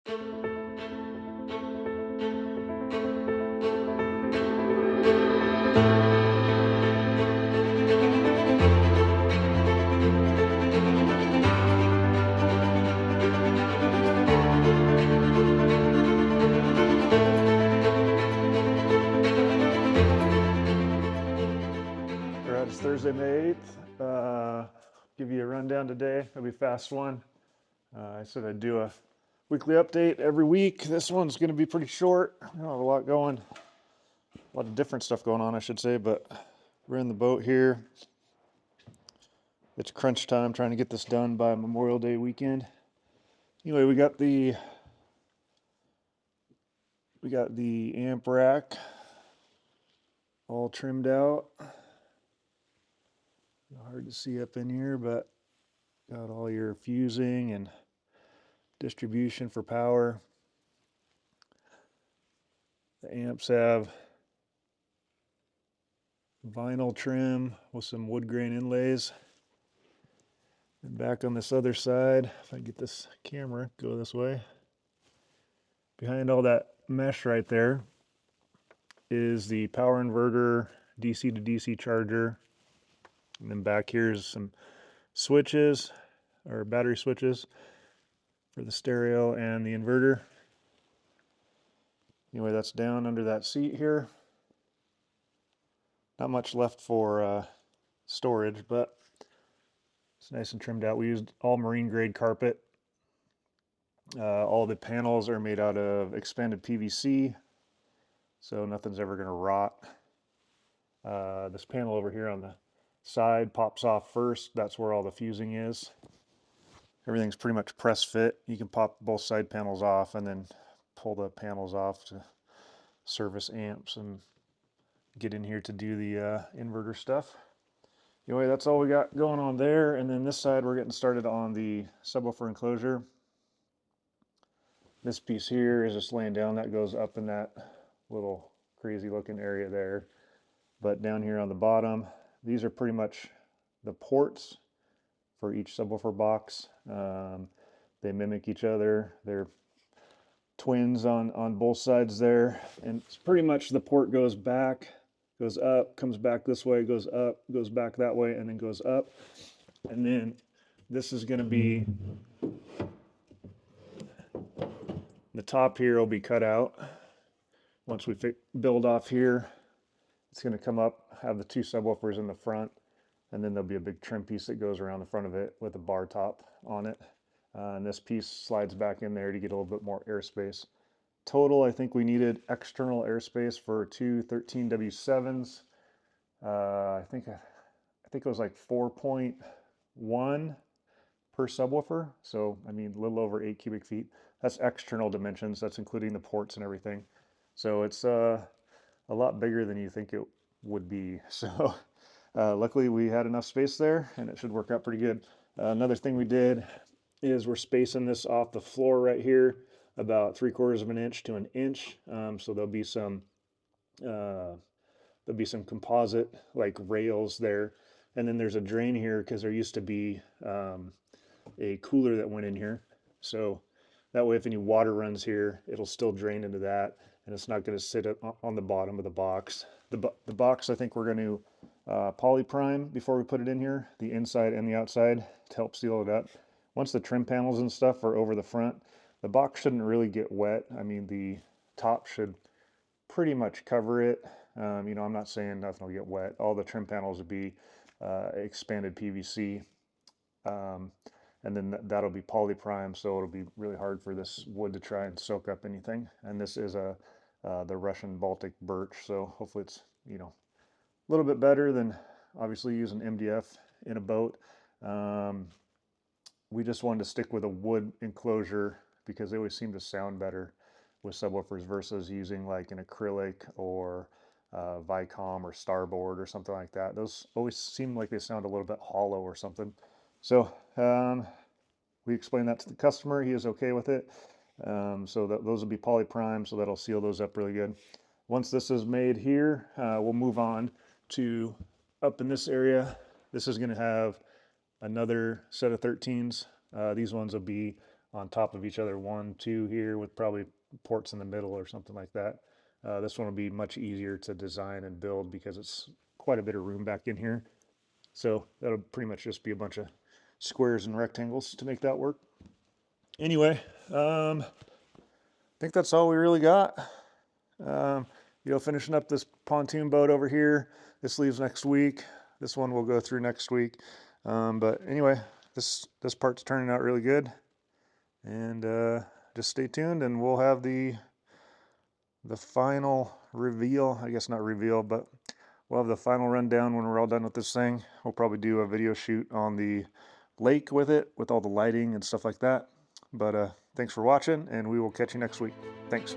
It's Thursday, May 8th. Give you a rundown today. It'll be a fast one. I said I'd do a weekly update every week. This one's going to be pretty short. I don't have a lot going, a lot of different stuff going on, I should say, but we're in the boat here. It's crunch time, trying to get this done by Memorial Day weekend. Anyway, we got the amp rack all trimmed out. Hard to see up in here, but got all your fusing and distribution for power. The amps have vinyl trim with some wood grain inlays. And back on this other side, if I get this camera go this way, behind all that mesh right there is the power inverter, DC to DC charger. And then back here is some switches, or battery switches, for the stereo and the inverter. Anyway, that's down under that seat here. Not much left for storage, but it's nice and trimmed out. We used all marine grade carpet. All the panels are made out of expanded PVC, so nothing's ever going to rot. This panel over here on the side pops off first. That's where all the fusing is. Everything's pretty much press fit. You can pop both side panels off and then pull the panels off to service amps and get in here to do the inverter stuff. Anyway, that's all we got going on there. And then this side, we're getting started on the subwoofer enclosure. This piece here is just laying down. That goes up in that little crazy looking area there. But down here on the bottom, these are pretty much the ports for each subwoofer box. They mimic each other. They're twins on both sides there. And it's pretty much the port goes back, goes up, comes back this way, goes up, goes back that way, and then goes up. And then this is going to be, the top here will be cut out. Once we build off here, it's going to come up, have the two subwoofers in the front, and then there'll be a big trim piece that goes around the front of it with a bar top on it. And this piece slides back in there to get a little bit more airspace. Total, I think we needed external airspace for two 13W7s. I think it was like 4.1 per subwoofer. So, I mean, a little over 8 cubic feet. That's external dimensions. That's including the ports and everything. So it's a lot bigger than you think it would be. So luckily we had enough space there, and it should work out pretty good. Another thing we did is we're spacing this off the floor right here about 3/4 of an inch to an inch. So there'll be some composite like rails there, and then there's a drain here because there used to be a cooler that went in here. So that way, if any water runs here, it'll still drain into that, and it's not going to sit on the bottom of the box. The box, I think we're going to poly prime before we put it in here, the inside and the outside, to help seal it up. Once the trim panels and stuff are over the front, the box shouldn't really get wet. I mean, the top should pretty much cover it. You know, I'm not saying nothing will get wet. All the trim panels will be expanded PVC. And then that'll be poly prime, so it'll be really hard for this wood to try and soak up anything. And this is the Russian Baltic birch, so hopefully it's, you know, a little bit better than obviously using MDF in a boat. We just wanted to stick with a wood enclosure because they always seem to sound better with subwoofers versus using like an acrylic or Vicom or Starboard or something like that. Those always seem like they sound a little bit hollow or something. So we explained that to the customer. He is okay with it. So those will be poly prime, so that'll seal those up really good. Once this is made here, we'll move on to up in this area. This is going to have another set of 13s. These ones will be on top of each other, 1, 2 here with probably ports in the middle or something like that. This one will be much easier to design and build because it's quite a bit of room back in here. So that'll pretty much just be a bunch of squares and rectangles to make that work. Anyway, I think that's all we really got. Finishing up this pontoon boat over here. This leaves next week. This one will go through next week. But anyway, this part's turning out really good. And just stay tuned, and we'll have the final reveal. I guess not reveal, but we'll have the final rundown when we're all done with this thing. We'll probably do a video shoot on the lake with it, with all the lighting and stuff like that. But thanks for watching, and we will catch you next week. Thanks.